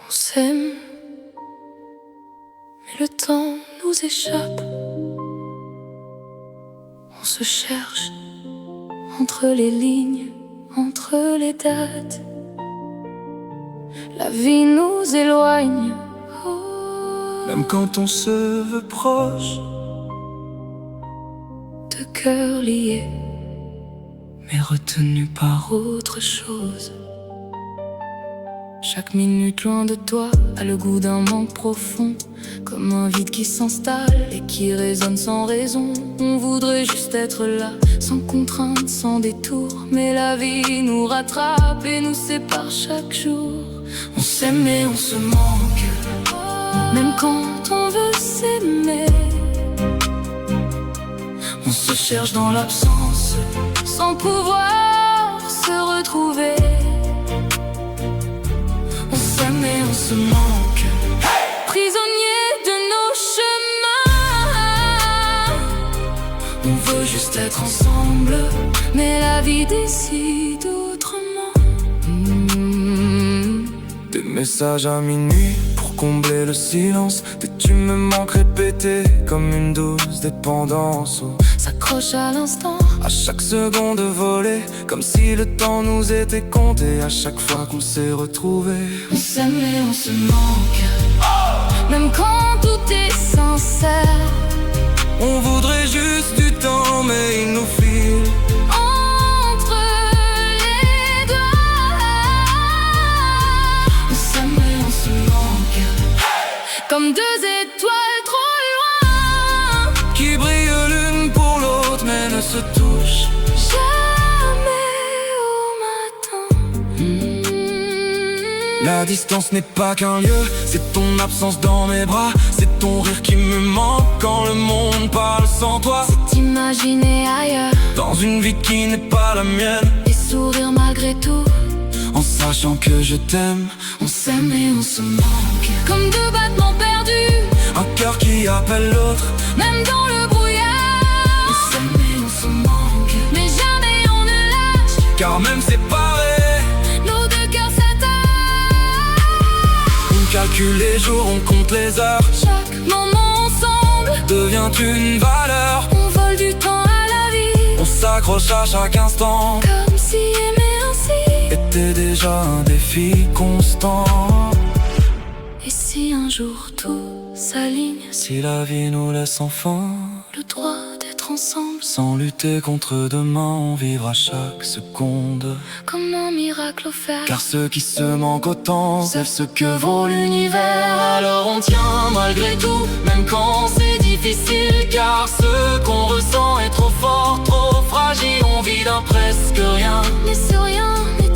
On s'aime, mais le temps nous échappe. On se cherche entre les lignes, entre les dates. La vie nous éloigne, oh, même quand on se veut proche. de cœurs liés, mais retenus par autre chose. Chaque minute loin de toi a le goût d'un manque profond, comme un vide qui s'installe et qui résonne sans raison. On voudrait juste être là, sans contrainte, sans détour, mais la vie nous rattrape et nous sépare chaque jour. On s'aime et on se manque, même quand on veut s'aimer. On se cherche dans l'absence, sans pouvoir se retrouver. On s'aime et on se manque, prisonniers de nos chemins. On veut juste être ensemble, mais la vie décide autrement. Des messages à minuit pour combler le silence. Des tu me manques répétés comme une douce dépendance. S'accroche à l'instant, À chaque seconde volée, comme si le temps nous était compté. À chaque fois qu'on s'est retrouvés, on s'aime et on se manque, même quand tout est sincère. on voudrait juste du temps, mais il nous file Entre les doigts, on s'aime et on se manque, comme deux étoiles trop loin, qui brillent l'une pour l'autre, mais ne se touchent jamais au matin. La distance n'est pas qu'un lieu, c'est ton absence dans mes bras. C'est ton rire qui me manque quand le monde parle sans toi. T'imaginer ailleurs, Dans une vie qui n'est pas la mienne, et sourire malgré tout. en sachant que je t'aime. On s'aime et on se manque, comme deux battements perdus, Un cœur qui appelle l'autre, même dans le brouillard. On s'aime et on se manque, mais jamais on ne lâche. car même séparés, Nos deux cœurs s'attachent. on calcule les jours, on compte les heures. Chaque moment ensemble Devient une valeur, on vole du temps à la vie, on s'accroche à chaque instant. comme si aimer ainsi Était déjà un défi constant. Et si un jour tout s'aligne, Si la vie nous laisse enfin, le droit d'être ensemble, sans lutter contre demain, on vivra chaque seconde. comme un miracle offert. Car ceux qui se manquent autant savent ce que vaut l'univers. Alors on tient malgré tout, même quand c'est difficile. Car ce qu'on ressent est trop fort, trop fragile. On vit d'un presque rien. Mais ce rien n'est